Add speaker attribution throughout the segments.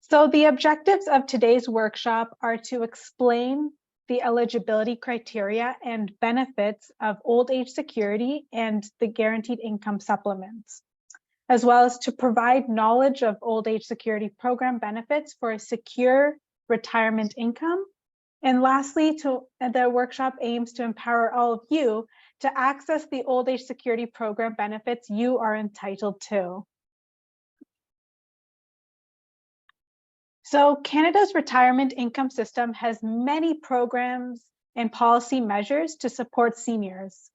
Speaker 1: So the objectives of today's workshop are to explain the eligibility criteria and benefits of old age security and the guaranteed income supplements, as well as to provide knowledge of old age security program benefits for a secure retirement income. And lastly, the workshop aims to empower all of you to access the old age security program benefits you are entitled to. So Canada's retirement income system has many programs and policy measures to support seniors.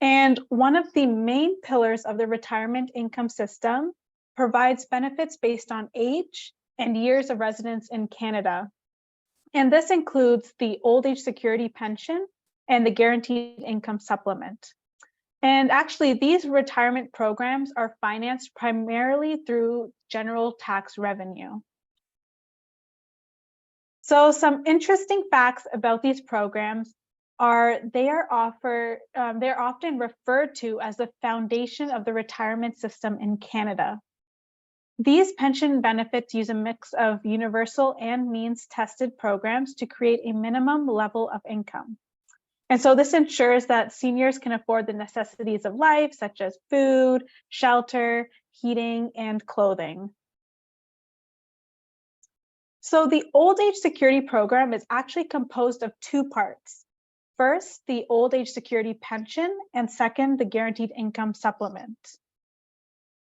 Speaker 1: And one of the main pillars of the retirement income system provides benefits based on age and years of residence in Canada. And this includes the old age security pension and the guaranteed income supplement. And actually, these retirement programs are financed primarily through general tax revenue. So some interesting facts about these programs are they're often referred to as the foundation of the retirement system in Canada. These pension benefits use a mix of universal and means-tested programs to create a minimum level of income. And so this ensures that seniors can afford the necessities of life, such as food, shelter, heating, and clothing. So the old age security program is actually composed of two parts. First, the old age security pension, and second, the guaranteed income supplement.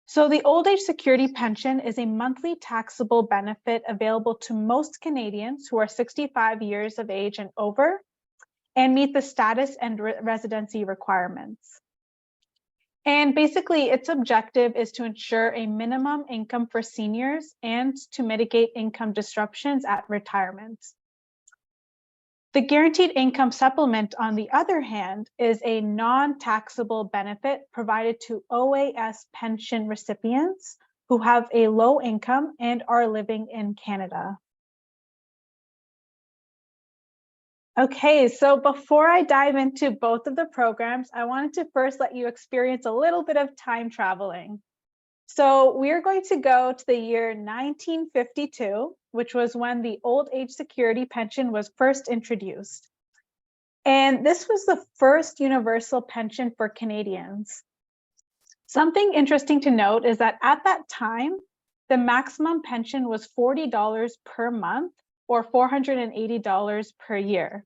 Speaker 1: So the old age security pension is a monthly taxable benefit available to most Canadians who are 65 years of age and over and meet the status and residency requirements. And basically, its objective is to ensure a minimum income for seniors and to mitigate income disruptions at retirement. The guaranteed income supplement, on the other hand, is a non-taxable benefit provided to OAS pension recipients who have a low income and are living in Canada. Okay, so before I dive into both of the programs, I wanted to first let you experience a little bit of time traveling. So we're going to go to the year 1952, which was when the old age security pension was first introduced. And this was the first universal pension for Canadians. Something interesting to note is that at that time, the maximum pension was $40 per month or $480 per year.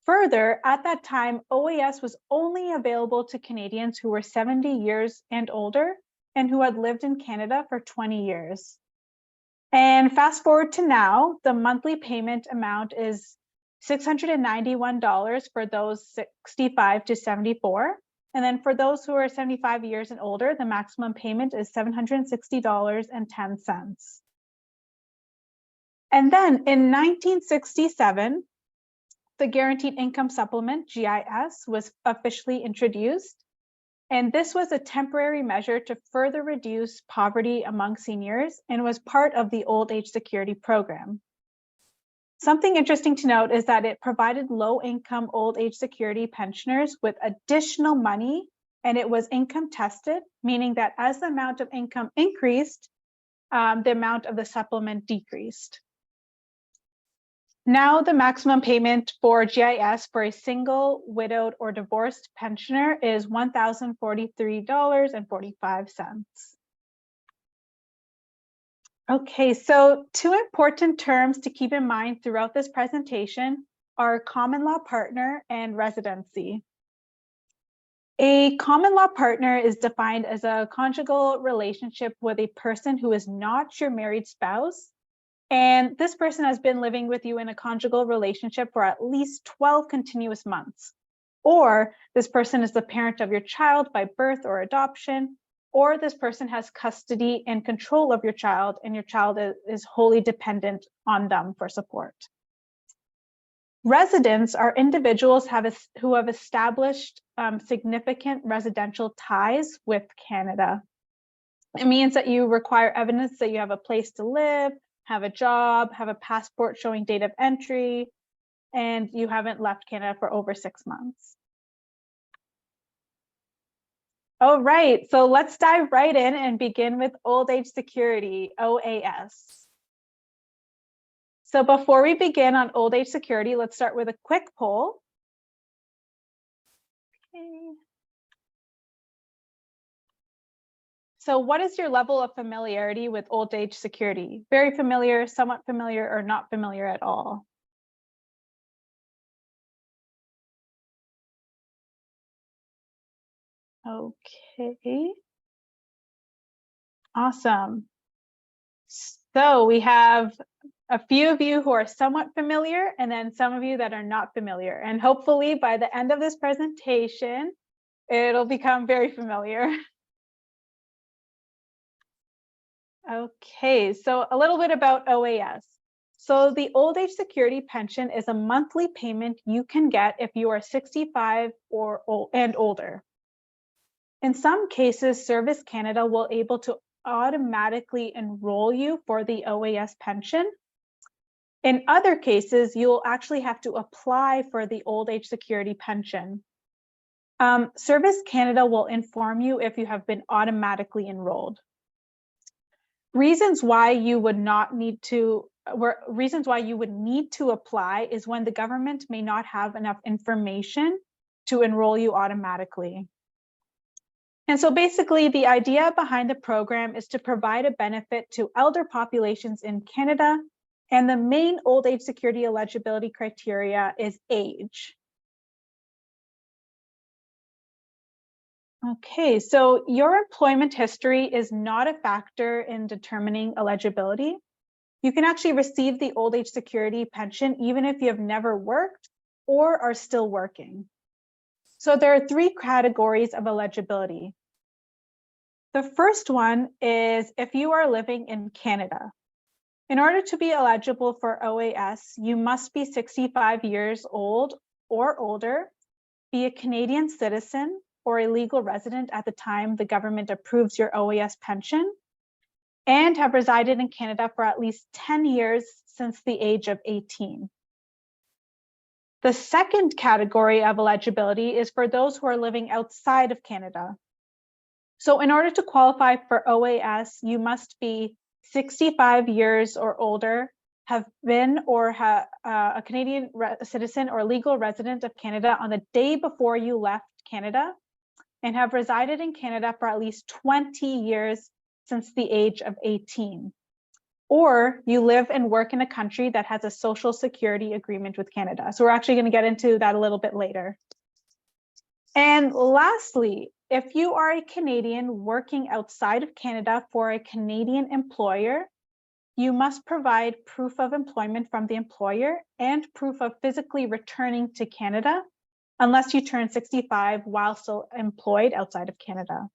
Speaker 1: Further, at that time, OAS was only available to Canadians who were 70 years and older and who had lived in Canada for 20 years. And fast forward to now, the monthly payment amount is $691 for those 65 to 74. And then for those who are 75 years and older, the maximum payment is $760.10. And then in 1967, the Guaranteed Income Supplement, GIS, was officially introduced. And this was a temporary measure to further reduce poverty among seniors and was part of the old age security program. Something interesting to note is that it provided low-income old age security pensioners with additional money, and it was income tested, meaning that as the amount of income increased, the amount of the supplement decreased. Now the maximum payment for GIS for a single, widowed, or divorced pensioner is $1,043.45. Okay, so two important terms to keep in mind throughout this presentation are common law partner and residency. A common law partner is defined as a conjugal relationship with a person who is not your married spouse, and this person has been living with you in a conjugal relationship for at least 12 continuous months. Or this person is the parent of your child by birth or adoption, or this person has custody and control of your child, and your child is wholly dependent on them for support. Residents are individuals who have established significant residential ties with Canada. It means that you require evidence that you have a place to live, have a job, have a passport showing date of entry, and you haven't left Canada for over 6 months. All right, so let's dive right in and begin with old age security, OAS. So before we begin on old age security, let's start with a quick poll. Okay. So what is your level of familiarity with old age security? Very familiar, somewhat familiar, or not familiar at all? Okay. Awesome. So we have a few of you who are somewhat familiar and then some of you that are not familiar. And hopefully by the end of this presentation, it'll become very familiar. Okay, so a little bit about OAS. So the old age security pension is a monthly payment you can get if you are 65 and older. In some cases, Service Canada will able to automatically enroll you for the OAS pension. In other cases, you'll actually have to apply for the old age security pension. Service Canada will inform you if you have been automatically enrolled. Reasons why you would need to apply is when the government may not have enough information to enroll you automatically. And so basically the idea behind the program is to provide a benefit to elder populations in Canada, and the main old age security eligibility criteria is age. Okay, so your employment history is not a factor in determining eligibility. You can actually receive the old age security pension even if you have never worked or are still working. So there are three categories of eligibility. The first one is if you are living in Canada. In order to be eligible for OAS, you must be 65 years old or older, be a Canadian citizen or a legal resident at the time the government approves your OAS pension, and have resided in Canada for at least 10 years since the age of 18. The second category of eligibility is for those who are living outside of Canada. So in order to qualify for OAS, you must be 65 years or older, have been or have a Canadian citizen or legal resident of Canada on the day before you left Canada, and have resided in Canada for at least 20 years since the age of 18. Or you live and work in a country that has a social security agreement with Canada. So we're actually going to get into that a little bit later. And lastly, if you are a Canadian working outside of Canada for a Canadian employer, you must provide proof of employment from the employer and proof of physically returning to Canada unless you turn 65 while still employed outside of Canada.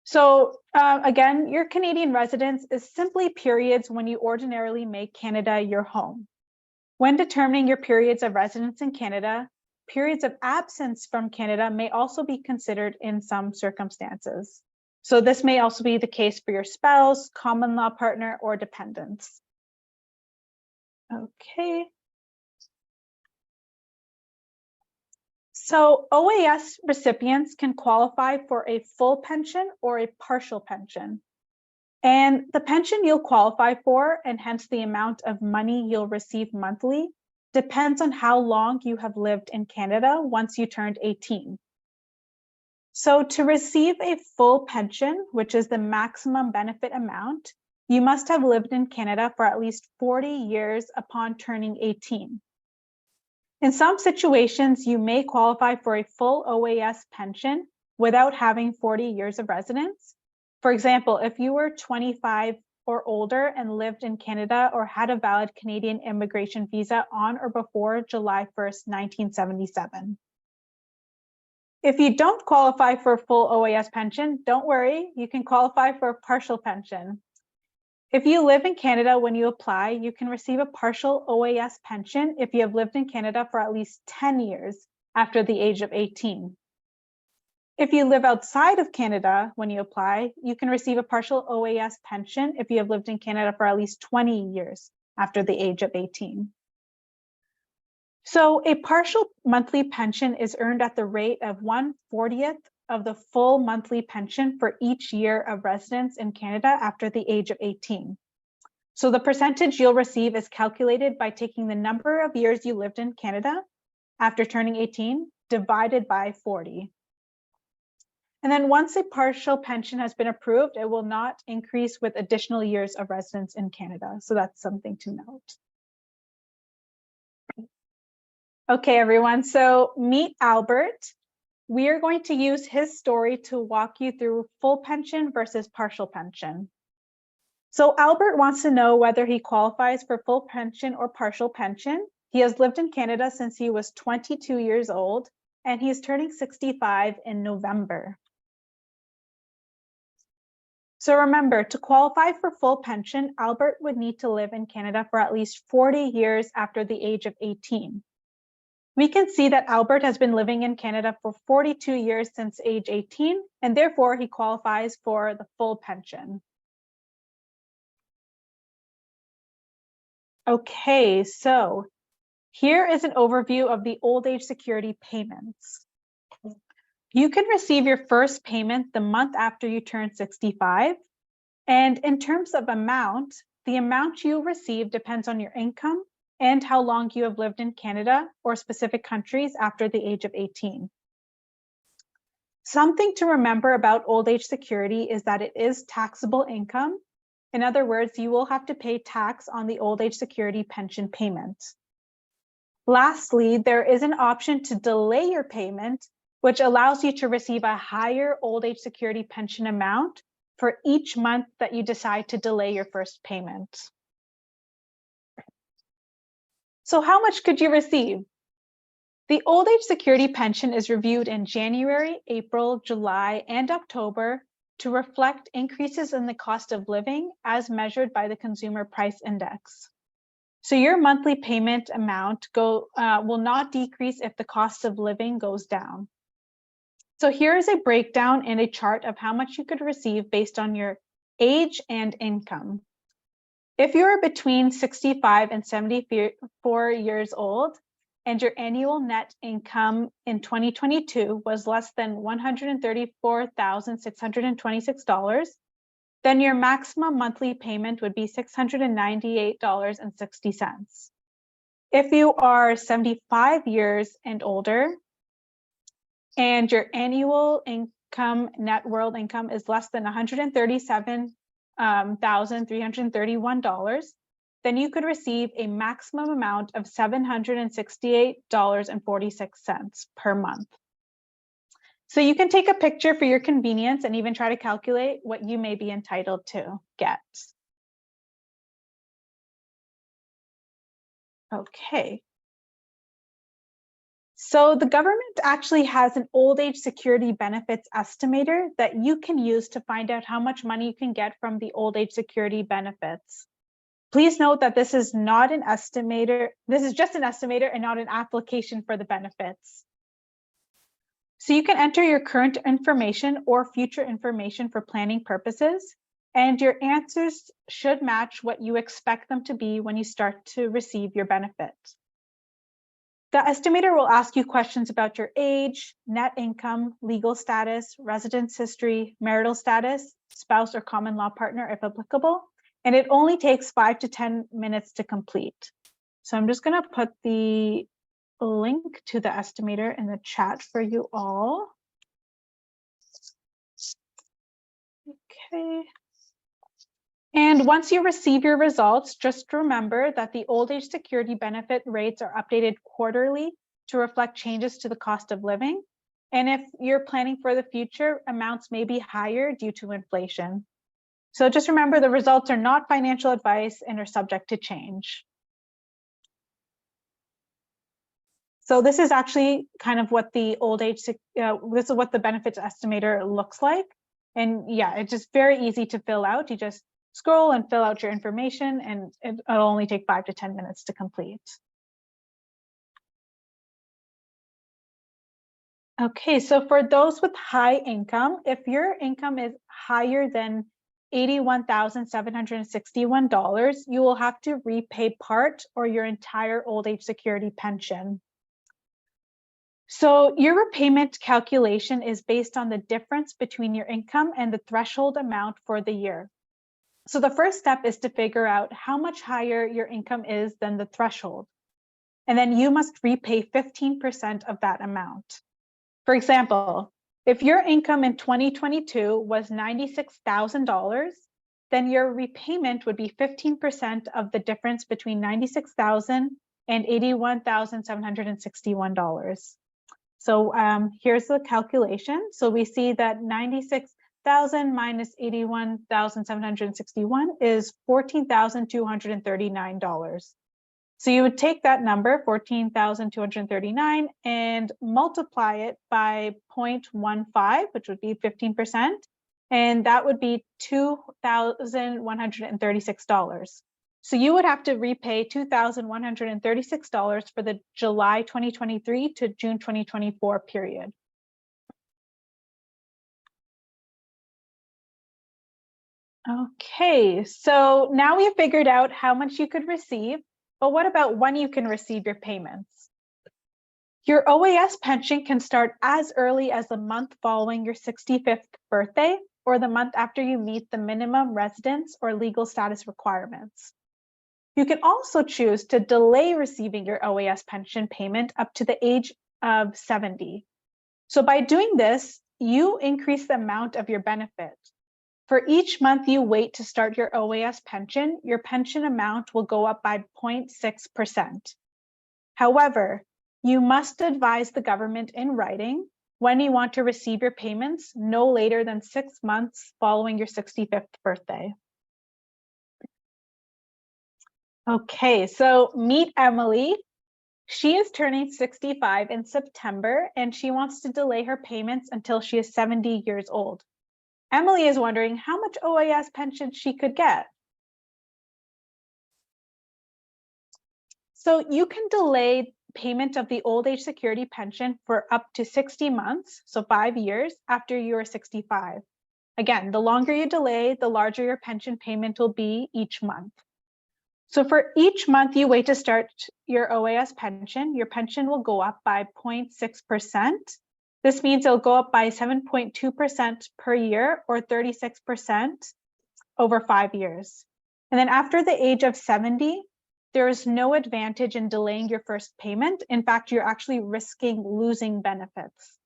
Speaker 1: So again, your Canadian residence is simply periods when you ordinarily make Canada your home. When determining your periods of residence in Canada, periods of absence from Canada may also be considered in some circumstances. So this may also be the case for your spouse, common law partner, or dependents. Okay. So OAS recipients can qualify for a full pension or a partial pension. And the pension you'll qualify for, and hence the amount of money you'll receive monthly, depends on how long you have lived in Canada once you turned 18. So to receive a full pension, which is the maximum benefit amount, you must have lived in Canada for at least 40 years upon turning 18. In some situations, you may qualify for a full OAS pension without having 40 years of residence. For example, if you were 25 or older and lived in Canada or had a valid Canadian immigration visa on or before July 1st, 1977. If you don't qualify for a full OAS pension, don't worry, you can qualify for a partial pension. If you live in Canada when you apply, you can receive a partial OAS pension if you have lived in Canada for at least 10 years after the age of 18. If you live outside of Canada when you apply, you can receive a partial OAS pension if you have lived in Canada for at least 20 years after the age of 18. So a partial monthly pension is earned at the rate of 1/40th of the full monthly pension for each year of residence in Canada after the age of 18. So the percentage you'll receive is calculated by taking the number of years you lived in Canada after turning 18 divided by 40. And then once a partial pension has been approved, it will not increase with additional years of residence in Canada. So that's something to note. Okay, everyone, so meet Albert. We are going to use his story to walk you through full pension versus partial pension. So Albert wants to know whether he qualifies for full pension or partial pension. He has lived in Canada since he was 22 years old, and he is turning 65 in November. So remember, to qualify for full pension, Albert would need to live in Canada for at least 40 years after the age of 18. We can see that Albert has been living in Canada for 42 years since age 18, and therefore he qualifies for the full pension. Okay, so here is an overview of the old age security payments. You can receive your first payment the month after you turn 65. And in terms of amount, the amount you receive depends on your income and how long you have lived in Canada or specific countries after the age of 18. Something to remember about old age security is that it is taxable income. In other words, you will have to pay tax on the old age security pension payment. Lastly, there is an option to delay your payment, which allows you to receive a higher old age security pension amount for each month that you decide to delay your first payment. So how much could you receive? The old age security pension is reviewed in January, April, July, and October to reflect increases in the cost of living as measured by the Consumer Price Index. So your monthly payment amount will not decrease if the cost of living goes down. So here is a breakdown and a chart of how much you could receive based on your age and income. If you're between 65 and 74 years old, and your annual net income in 2022 was less than $134,626, then your maximum monthly payment would be $698.60. If you are 75 years and older, and your annual income, net world income, is less than $137,331, then you could receive a maximum amount of $768.46 per month. So you can take a picture for your convenience and even try to calculate what you may be entitled to get. Okay. So the government actually has an old age security benefits estimator that you can use to find out how much money you can get from the old age security benefits. Please note that this is not an estimator. This is just an estimator and not an application for the benefits. So you can enter your current information or future information for planning purposes, and your answers should match what you expect them to be when you start to receive your benefit. The estimator will ask you questions about your age, net income, legal status, residence history, marital status, spouse or common law partner if applicable, and it only takes 5 to 10 minutes to complete. So I'm just going to put the link to the estimator in the chat for you all. Okay. And once you receive your results, just remember that the old age security benefit rates are updated quarterly to reflect changes to the cost of living. And if you're planning for the future, amounts may be higher due to inflation. So just remember the results are not financial advice and are subject to change. So this is actually kind of what the old age, this is what the benefits estimator looks like. And yeah, it's just very easy to fill out. You just scroll and fill out your information, and it'll only take 5 to 10 minutes to complete. Okay, so for those with high income, if your income is higher than $81,761, you will have to repay part or your entire old age security pension. So your repayment calculation is based on the difference between your income and the threshold amount for the year. So the first step is to figure out how much higher your income is than the threshold. And then you must repay 15% of that amount. For example, if your income in 2022 was $96,000, then your repayment would be 15% of the difference between $96,000 and $81,761. So here's the calculation. So we see that 96,000 minus 81,761 is $14,239. So you would take that number, 14,239, and multiply it by 0.15, which would be 15%, and that would be $2,136. So you would have to repay $2,136 for the July 2023 to June 2024 period. Okay, so now we have figured out how much you could receive, but what about when you can receive your payments? Your OAS pension can start as early as the month following your 65th birthday or the month after you meet the minimum residence or legal status requirements. You can also choose to delay receiving your OAS pension payment up to the age of 70. So by doing this, you increase the amount of your benefit. For each month you wait to start your OAS pension, your pension amount will go up by 0.6%. However, you must advise the government in writing when you want to receive your payments no later than 6 months following your 65th birthday. Okay, so meet Emily. She is turning 65 in September, and she wants to delay her payments until she is 70 years old. Emily is wondering how much OAS pension she could get. So you can delay payment of the old age security pension for up to 60 months, so 5 years after you are 65. Again, the longer you delay, the larger your pension payment will be each month. So for each month you wait to start your OAS pension, your pension will go up by 0.6%. This means it'll go up by 7.2% per year or 36% over 5 years. And then after the age of 70, there is no advantage in delaying your first payment. In fact, you're actually risking losing benefits.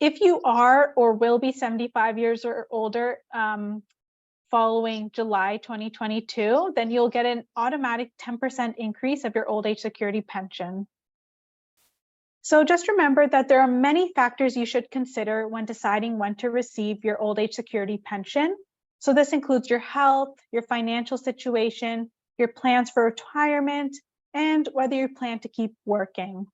Speaker 1: If you are or will be 75 years or older following July 2022, then you'll get an automatic 10% increase of your old age security pension. So just remember that there are many factors you should consider when deciding when to receive your old age security pension. So this includes your health, your financial situation, your plans for retirement, and whether you plan to keep working.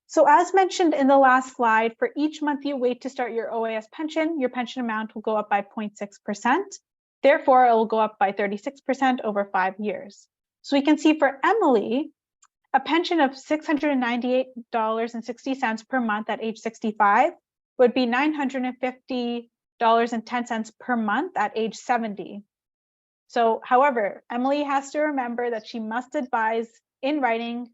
Speaker 1: So as mentioned in the last slide, for each month you wait to start your OAS pension, your pension amount will go up by 0.6%. Therefore, it will go up by 36% over 5 years. So we can see for Emily, a pension of $698.60 per month at age 65 would be $950.10 per month at age 70. So, however, Emily has to remember that she must advise in writing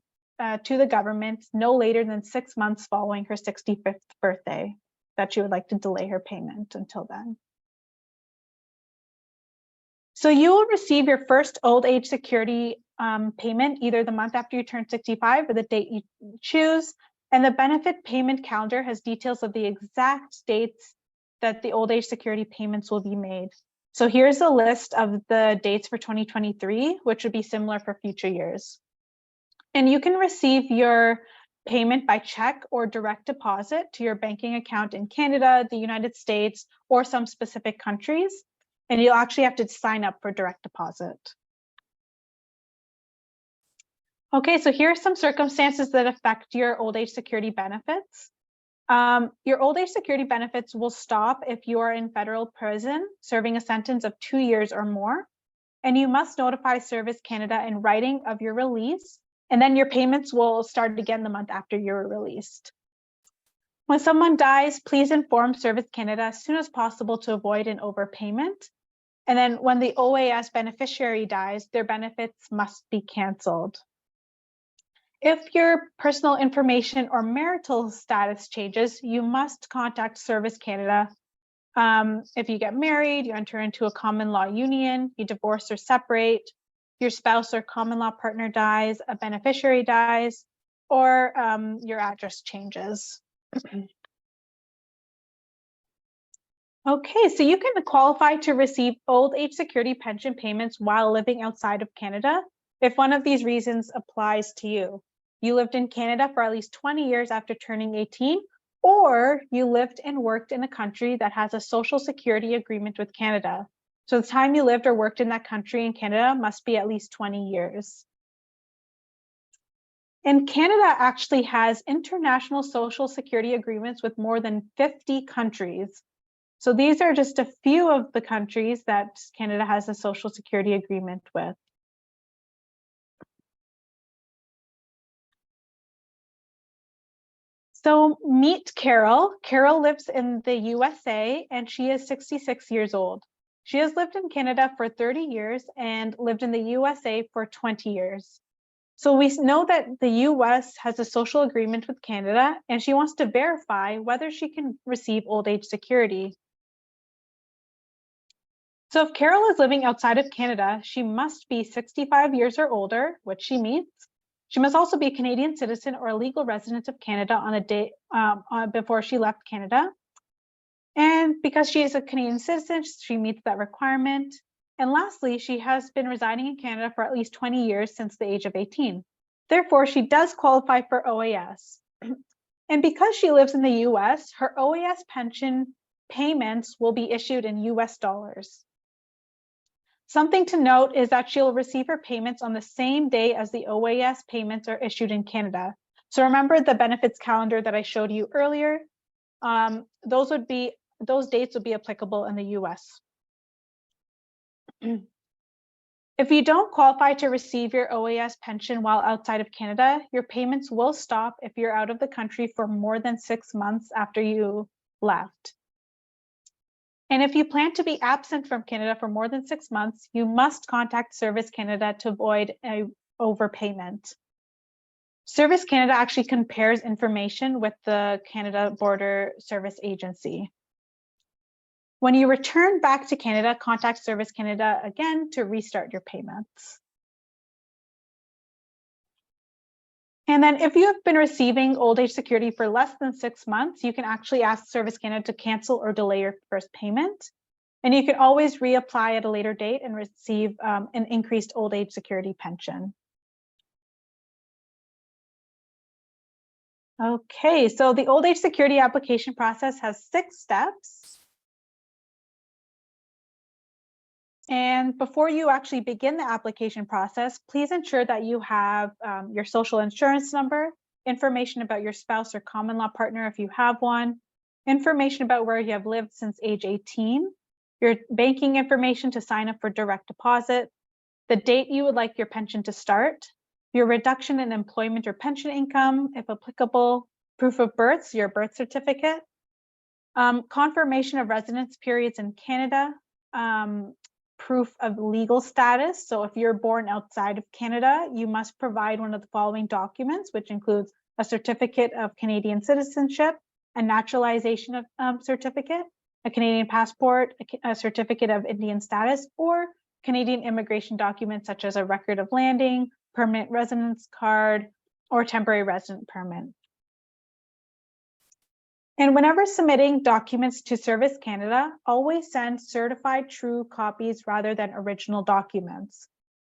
Speaker 1: to the government no later than 6 months following her 65th birthday that she would like to delay her payment until then. So you will receive your first old age security payment either the month after you turn 65 or the date you choose. And the benefit payment calendar has details of the exact dates that the old age security payments will be made. So here's a list of the dates for 2023, which would be similar for future years. And you can receive your payment by check or direct deposit to your banking account in Canada, the United States, or some specific countries. And you'll actually have to sign up for direct deposit. Okay, so here are some circumstances that affect your old age security benefits. Your old age security benefits will stop if you are in federal prison serving a sentence of 2 years or more, and you must notify Service Canada in writing of your release, and then your payments will start again the month after you're released. When someone dies, please inform Service Canada as soon as possible to avoid an overpayment. And then when the OAS beneficiary dies, their benefits must be canceled. If your personal information or marital status changes, you must contact Service Canada If you get married, you enter into a common law union, you divorce or separate, your spouse or common law partner dies, a beneficiary dies, or your address changes. Okay, so you can qualify to receive old age security pension payments while living outside of Canada if one of these reasons applies to you. You lived in Canada for at least 20 years after turning 18, or you lived and worked in a country that has a social security agreement with Canada. So the time you lived or worked in that country in Canada must be at least 20 years. And Canada actually has international social security agreements with more than 50 countries. So these are just a few of the countries that Canada has a social security agreement with. So meet Carol. Carol lives in the USA and she is 66 years old. She has lived in Canada for 30 years and lived in the USA for 20 years. So we know that the US has a social agreement with Canada and she wants to verify whether she can receive old age security. So if Carol is living outside of Canada, she must be 65 years or older, which she meets. She must also be a Canadian citizen or a legal resident of Canada on a day before she left Canada. And because she is a Canadian citizen, she meets that requirement. And lastly, she has been residing in Canada for at least 20 years since the age of 18. Therefore, she does qualify for OAS. And because she lives in the US, her OAS pension payments will be issued in US dollars. Something to note is that she'll receive her payments on the same day as the OAS payments are issued in Canada. So remember the benefits calendar that I showed you earlier? Those dates would be applicable in the US. If you don't qualify to receive your OAS pension while outside of Canada, your payments will stop if you're out of the country for more than 6 months after you left. And if you plan to be absent from Canada for more than 6 months, you must contact Service Canada to avoid an overpayment. Service Canada actually compares information with the Canada Border Service Agency. When you return back to Canada, contact Service Canada again to restart your payments. And then if you have been receiving old age security for less than 6 months, you can actually ask Service Canada to cancel or delay your first payment. And you can always reapply at a later date and receive an increased old age security pension. Okay, so the old age security application process has 6 steps. And before you actually begin the application process, please ensure that you have your social insurance number, information about your spouse or common law partner if you have one, information about where you have lived since age 18, your banking information to sign up for direct deposit, the date you would like your pension to start, your reduction in employment or pension income, if applicable, proof of birth, your birth certificate, confirmation of residence periods in Canada, proof of legal status. So if you're born outside of Canada, you must provide one of the following documents, which includes a certificate of Canadian citizenship, a naturalization certificate, a Canadian passport, a certificate of Indian status, or Canadian immigration documents such as a record of landing, permanent residence card, or temporary resident permit. And whenever submitting documents to Service Canada, always send certified true copies rather than original documents.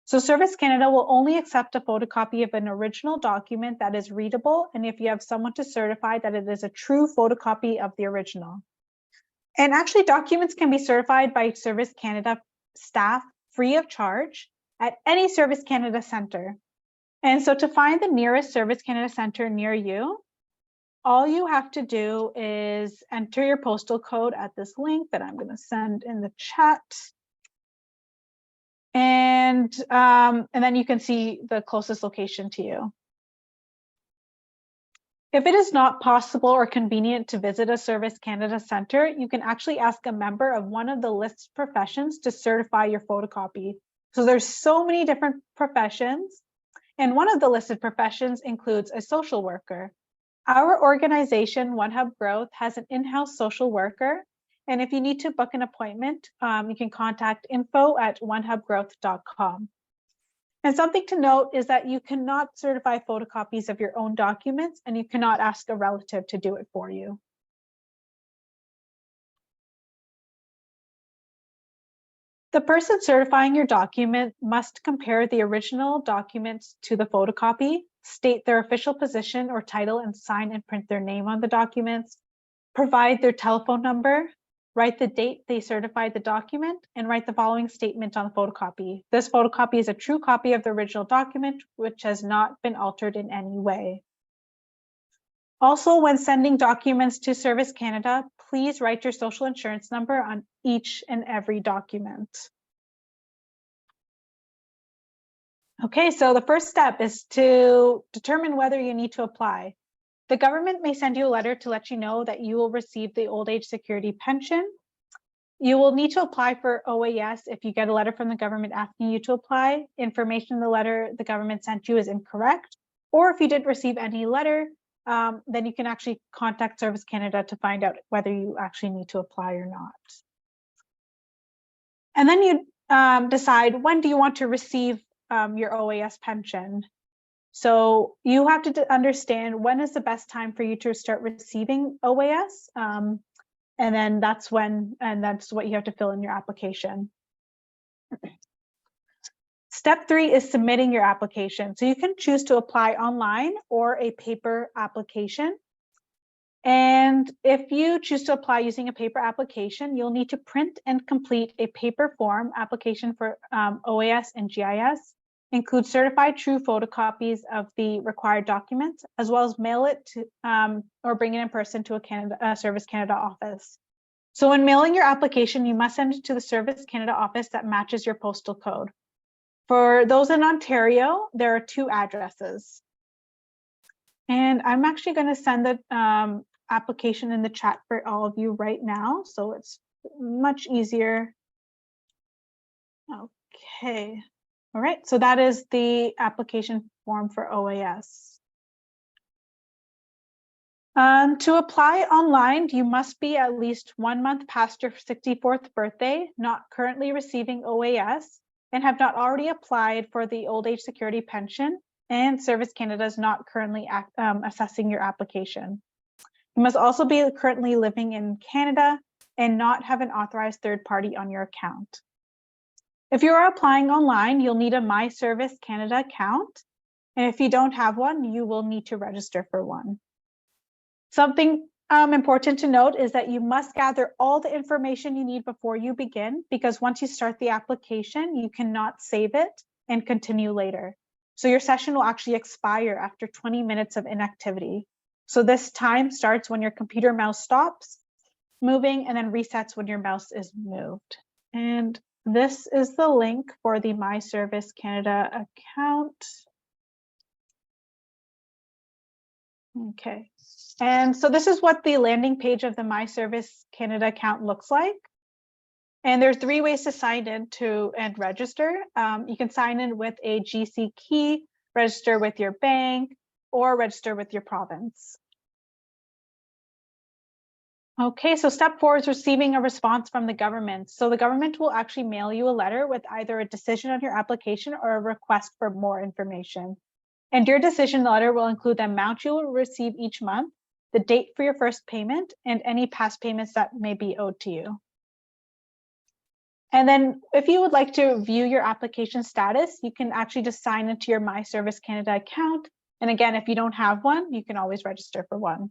Speaker 1: So Service Canada will only accept a photocopy of an original document that is readable, and if you have someone to certify that it is a true photocopy of the original. And actually, documents can be certified by Service Canada staff free of charge at any Service Canada center. And so to find the nearest Service Canada center near you, all you have to do is enter your postal code at this link that I'm going to send in the chat. And then you can see the closest location to you. If it is not possible or convenient to visit a Service Canada center, you can actually ask a member of one of the listed professions to certify your photocopy. So there's so many different professions, and one of the listed professions includes a social worker. Our organization, OneHub Growth, has an in-house social worker, And if you need to book an appointment, you can contact info@onehubgrowth.com. And something to note is that you cannot certify photocopies of your own documents, and you cannot ask a relative to do it for you. The person certifying your document must compare the original documents to the photocopy, state their official position or title, and sign and print their name on the documents, provide their telephone number, write the date they certified the document, and write the following statement on the photocopy. This photocopy is a true copy of the original document, which has not been altered in any way. Also, when sending documents to Service Canada, please write your social insurance number on each and every document. Okay, so the first step is to determine whether you need to apply. The government may send you a letter to let you know that you will receive the old age security pension. You will need to apply for OAS if you get a letter from the government asking you to apply. Information in the letter the government sent you is incorrect, or if you didn't receive any letter, then you can actually contact Service Canada to find out whether you actually need to apply or not. And then you decide, when do you want to receive your OAS pension? So you have to understand when is the best time for you to start receiving OAS. And then that's what you have to fill in your application. Step 3 is submitting your application. So you can choose to apply online or a paper application. And if you choose to apply using a paper application, you'll need to print and complete a paper form application for OAS and GIS. Include certified true photocopies of the required documents, as well as mail it to or bring it in person to a Service Canada office. So when mailing your application, you must send it to the Service Canada office that matches your postal code. For those in Ontario, there are 2 addresses. And I'm actually going to send the application in the chat for all of you right now, so it's much easier. Okay. All right, so that is the application form for OAS. To apply online, you must be at least 1 month past your 64th birthday, not currently receiving OAS, and have not already applied for the old age security pension, and Service Canada is not currently assessing your application. You must also be currently living in Canada and not have an authorized third party on your account. If you are applying online, you'll need a My Service Canada account. And if you don't have one, you will need to register for one. Something important to note is that you must gather all the information you need before you begin, because once you start the application, you cannot save it and continue later. So your session will actually expire after 20 minutes of inactivity. So this time starts when your computer mouse stops moving and then resets when your mouse is moved. And this is the link for the My Service Canada account. Okay, and so this is what the landing page of the My Service Canada account looks like. And there's 3 ways to sign in and register. You can sign in with a GC key, register with your bank, or register with your province. Okay, so step 4 is receiving a response from the government. So the government will actually mail you a letter with either a decision on your application or a request for more information. And your decision letter will include the amount you will receive each month, the date for your first payment, and any past payments that may be owed to you. And then if you would like to view your application status, you can actually just sign into your My Service Canada account. And again, if you don't have one, you can always register for one.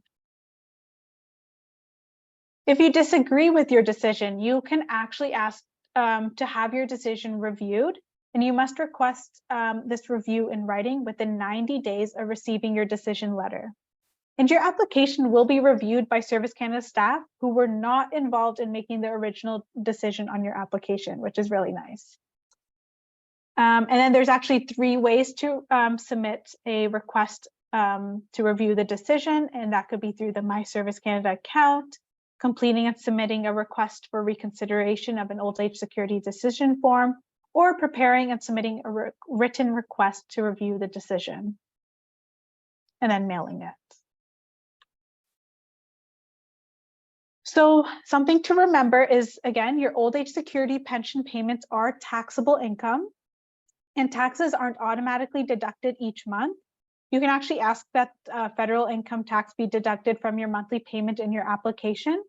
Speaker 1: If you disagree with your decision, you can actually ask to have your decision reviewed, and you must request this review in writing within 90 days of receiving your decision letter. And your application will be reviewed by Service Canada staff who were not involved in making the original decision on your application, which is really nice. And then there's actually 3 ways to submit a request to review the decision, and that could be through the My Service Canada account, completing and submitting a request for reconsideration of an old age security decision form, or preparing and submitting a written request to review the decision, and then mailing it. So something to remember is, again, your old age security pension payments are taxable income, and taxes aren't automatically deducted each month. You can actually ask that federal income tax be deducted from your monthly payment in your application.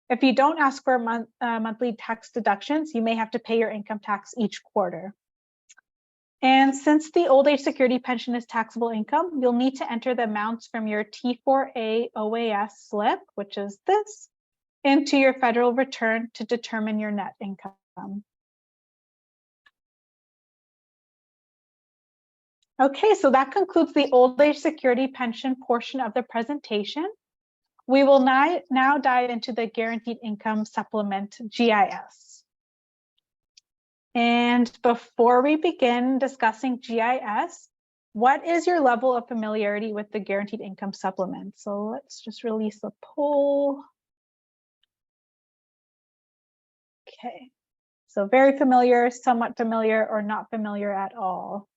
Speaker 1: If you don't ask for monthly tax deductions, you may have to pay your income tax each quarter. And since the old age security pension is taxable income, you'll need to enter the amounts from your T4A OAS slip, which is this, into your federal return to determine your net income. Okay, so that concludes the old age security pension portion of the presentation. We will now dive into the guaranteed income supplement, GIS. And before we begin discussing GIS, what is your level of familiarity with the guaranteed income supplement? So let's just release a poll. Okay, so very familiar, somewhat familiar, or not familiar at all.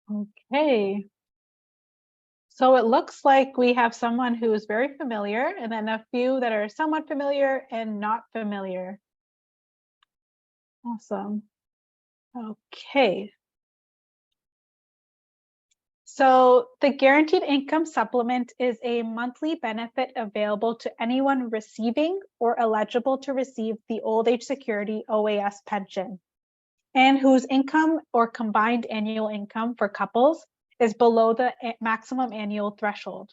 Speaker 1: Okay. So it looks like we have someone who is very familiar and then a few that are somewhat familiar and not familiar. Awesome. Okay. So the guaranteed income supplement is a monthly benefit available to anyone receiving or eligible to receive the old age security OAS pension and whose income or combined annual income for couples is below the maximum annual threshold.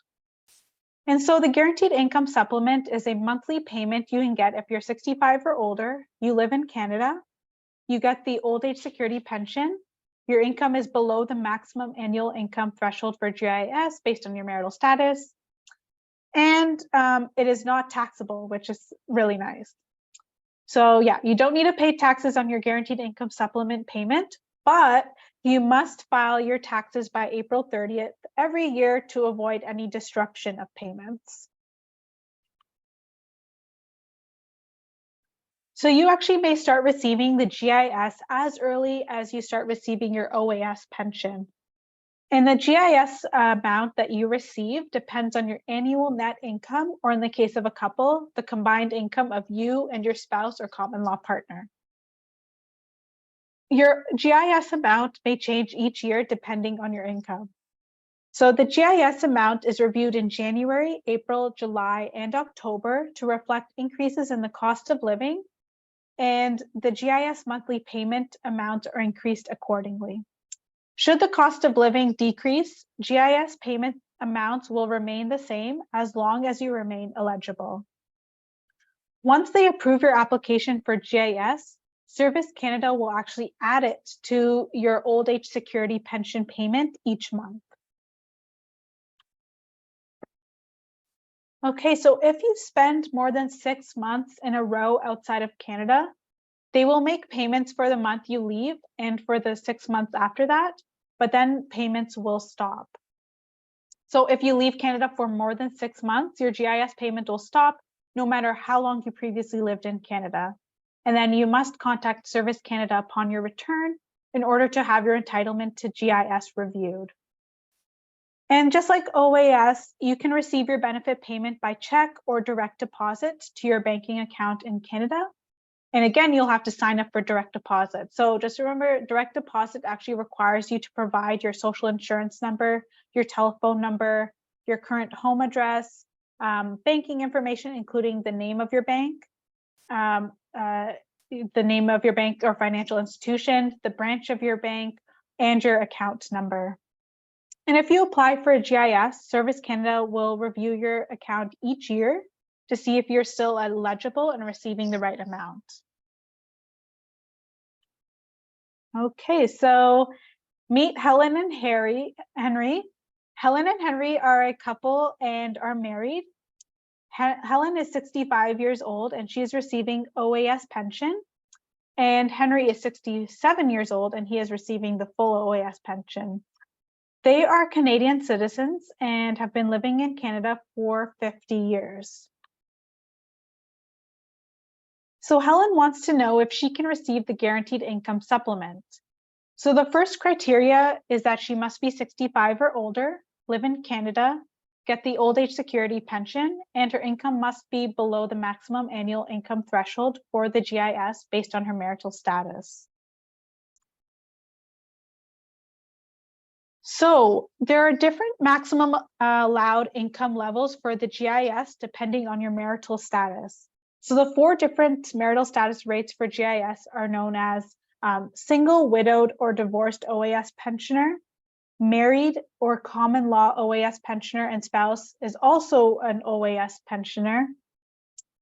Speaker 1: And so the guaranteed income supplement is a monthly payment you can get if you're 65 or older, you live in Canada, you get the old age security pension, your income is below the maximum annual income threshold for GIS based on your marital status, and it is not taxable, which is really nice. So yeah, you don't need to pay taxes on your guaranteed income supplement payment, but you must file your taxes by April 30th every year to avoid any disruption of payments. So you actually may start receiving the GIS as early as you start receiving your OAS pension. And the GIS amount that you receive depends on your annual net income, or in the case of a couple, the combined income of you and your spouse or common law partner. Your GIS amount may change each year depending on your income. So the GIS amount is reviewed in January, April, July, and October to reflect increases in the cost of living, and the GIS monthly payment amounts are increased accordingly. Should the cost of living decrease, GIS payment amounts will remain the same as long as you remain eligible. Once they approve your application for GIS, Service Canada will actually add it to your old age security pension payment each month. Okay, so if you spend more than 6 months in a row outside of Canada, they will make payments for the month you leave and for the 6 months after that, but then payments will stop. So if you leave Canada for more than 6 months, your GIS payment will stop no matter how long you previously lived in Canada. And then you must contact Service Canada upon your return in order to have your entitlement to GIS reviewed. And just like OAS, you can receive your benefit payment by check or direct deposit to your banking account in Canada. And again, you'll have to sign up for direct deposit. So just remember, direct deposit actually requires you to provide your social insurance number, your telephone number, your current home address, banking information, including the name of your bank, the name of your bank or financial institution, the branch of your bank, and your account number. And if you apply for a GIS, Service Canada will review your account each year to see if you're still eligible and receiving the right amount. Okay, so meet Helen and Henry. Helen and Henry are a couple and are married. Helen is 65 years old and she is receiving OAS pension. And Henry is 67 years old and he is receiving the full OAS pension. They are Canadian citizens and have been living in Canada for 50 years. So Helen wants to know if she can receive the guaranteed income supplement. So the first criteria is that she must be 65 or older, live in Canada, get the old age security pension, and her income must be below the maximum annual income threshold for the GIS based on her marital status. So there are different maximum allowed income levels for the GIS depending on your marital status. So the 4 different marital status rates for GIS are known as single, widowed, or divorced OAS pensioner, married or common law OAS pensioner and spouse is also an OAS pensioner.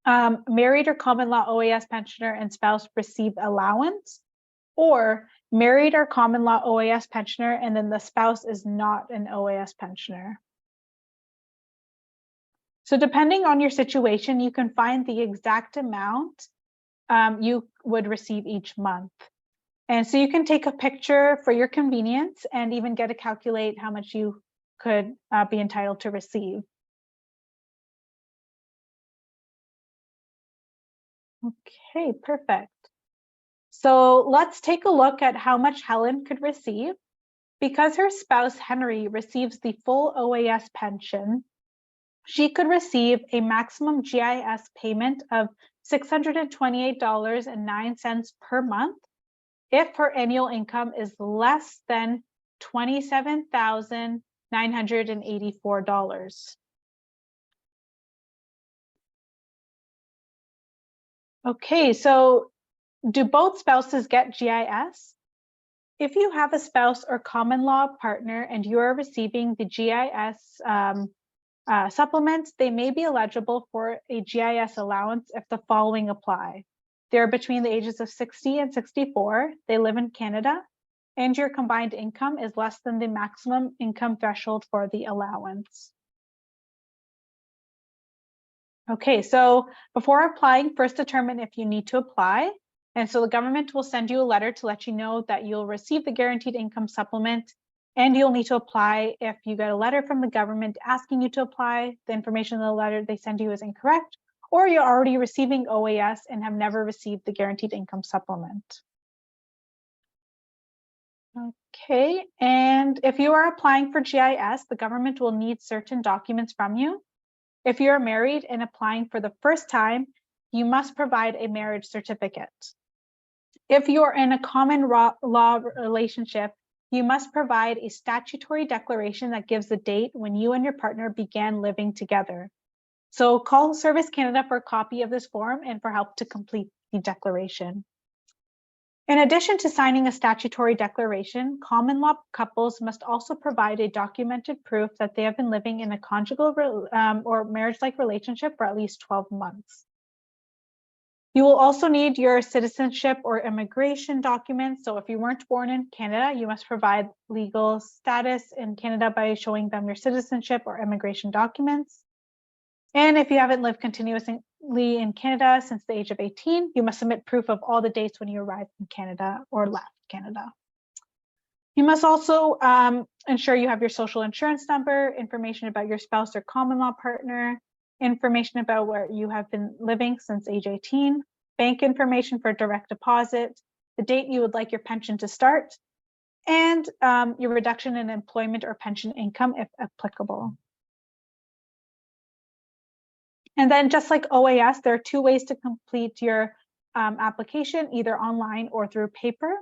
Speaker 1: Married or common law OAS pensioner and spouse receive allowance, or married or common law OAS pensioner and then the spouse is not an OAS pensioner. So depending on your situation, you can find the exact amount you would receive each month. And so you can take a picture for your convenience and even get to calculate how much you could be entitled to receive. Okay, perfect. So let's take a look at how much Helen could receive. Because her spouse, Henry, receives the full OAS pension, she could receive a maximum GIS payment of $628.09 per month if her annual income is less than $27,984. Okay, so do both spouses get GIS? If you have a spouse or common law partner and you are receiving the GIS supplements, they may be eligible for a GIS allowance if the following apply. They're between the ages of 60 and 64, they live in Canada, and your combined income is less than the maximum income threshold for the allowance. Okay, so before applying, first determine if you need to apply. And so the government will send you a letter to let you know that you'll receive the guaranteed income supplement, and you'll need to apply if you get a letter from the government asking you to apply, the information in the letter they send you is incorrect, or you're already receiving OAS and have never received the guaranteed income supplement. Okay, and if you are applying for GIS, the government will need certain documents from you. If you're married and applying for the first time, you must provide a marriage certificate. If you're in a common law relationship, you must provide a statutory declaration that gives the date when you and your partner began living together. So call Service Canada for a copy of this form and for help to complete the declaration. In addition to signing a statutory declaration, common law couples must also provide a documented proof that they have been living in a conjugal or marriage-like relationship for at least 12 months. You will also need your citizenship or immigration documents. So if you weren't born in Canada, you must provide legal status in Canada by showing them your citizenship or immigration documents. And if you haven't lived continuously in Canada since the age of 18, you must submit proof of all the dates when you arrived in Canada or left Canada. You must also ensure you have your social insurance number, information about your spouse or common law partner, information about where you have been living since age 18, bank information for direct deposit, the date you would like your pension to start, and your reduction in employment or pension income if applicable. And then just like OAS, there are 2 ways to complete your application, either online or through paper.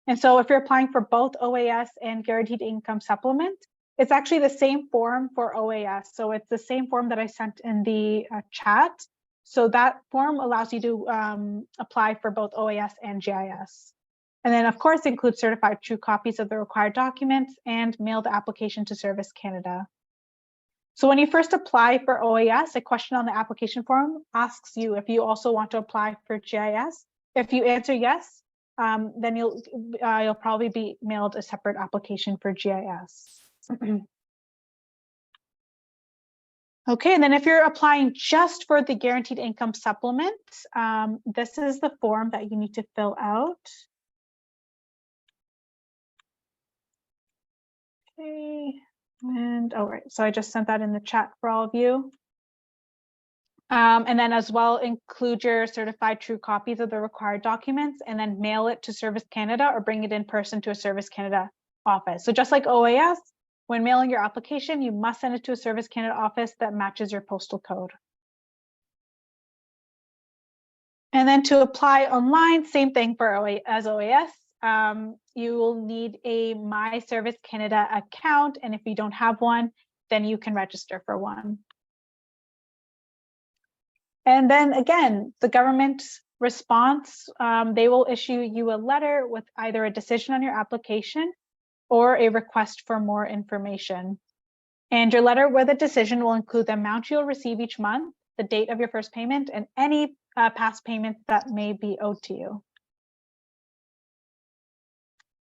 Speaker 1: And so if you're applying for both OAS and guaranteed income supplement, it's actually the same form for OAS. So it's the same form that I sent in the chat. So that form allows you to apply for both OAS and GIS. And then of course include certified true copies of the required documents and mail the application to Service Canada. So when you first apply for OAS, a question on the application form asks you if you also want to apply for GIS. If you answer yes, then you'll probably be mailed a separate application for GIS. Okay, and then if you're applying just for the guaranteed income supplement, this is the form that you need to fill out. Okay, and all right, so I just sent that in the chat for all of you. And then as well, include your certified true copies of the required documents and then mail it to Service Canada or bring it in person to a Service Canada office. So just like OAS, when mailing your application, you must send it to a Service Canada office that matches your postal code. And then to apply online, same thing for as OAS. You will need a My Service Canada account. And if you don't have one, then you can register for one. And then again, the government response, they will issue you a letter with either a decision on your application or a request for more information. And your letter with a decision will include the amount you'll receive each month, the date of your first payment, and any past payments that may be owed to you.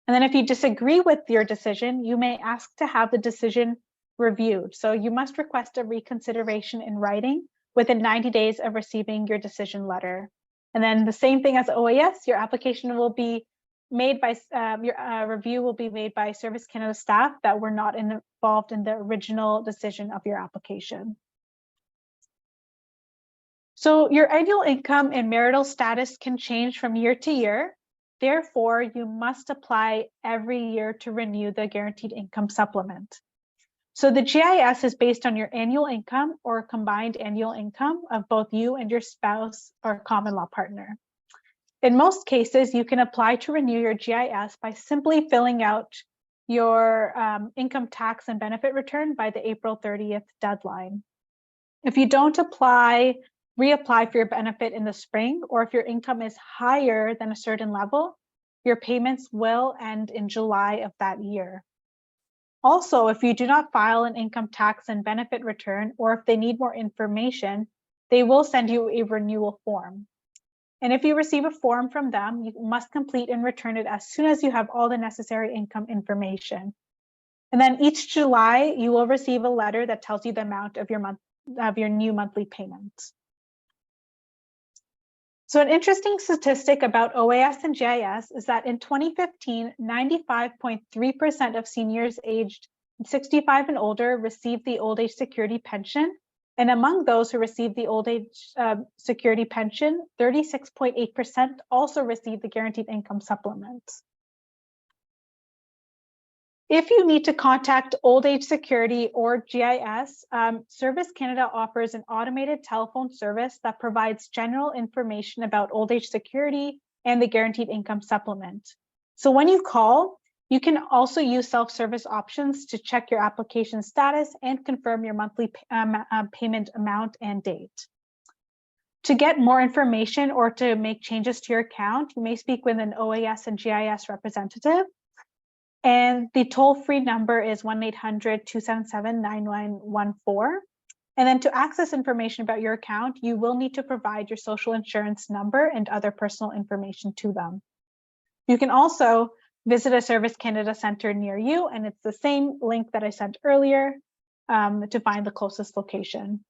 Speaker 1: And then if you disagree with your decision, you may ask to have the decision reviewed. So you must request a reconsideration in writing within 90 days of receiving your decision letter. And then the same thing as OAS, your application will be made by, your review will be made by Service Canada staff that were not involved in the original decision of your application. So your annual income and marital status can change from year to year. Therefore, you must apply every year to renew the guaranteed income supplement. So the GIS is based on your annual income or combined annual income of both you and your spouse or common law partner. In most cases, you can apply to renew your GIS by simply filling out your income tax and benefit return by the April 30th deadline. If you don't reapply for your benefit in the spring, or if your income is higher than a certain level, your payments will end in July of that year. Also, if you do not file an income tax and benefit return, or if they need more information, they will send you a renewal form. And if you receive a form from them, you must complete and return it as soon as you have all the necessary income information. And then each July, you will receive a letter that tells you the amount of your new monthly payments. So an interesting statistic about OAS and GIS is that in 2015, 95.3% of seniors aged 65 and older received the old age security pension. And among those who received the old age security pension, 36.8% also received the guaranteed income supplement. If you need to contact Old Age Security or GIS, Service Canada offers an automated telephone service that provides general information about Old Age Security and the Guaranteed Income Supplement. So when you call, you can also use self-service options to check your application status and confirm your monthly payment amount and date. To get more information or to make changes to your account, you may speak with an OAS and GIS representative. And the toll-free number is 1-800-277-9914. And then to access information about your account, you will need to provide your social insurance number and other personal information to them. You can also visit a Service Canada center near you, and it's the same link that I sent earlier to find the closest location.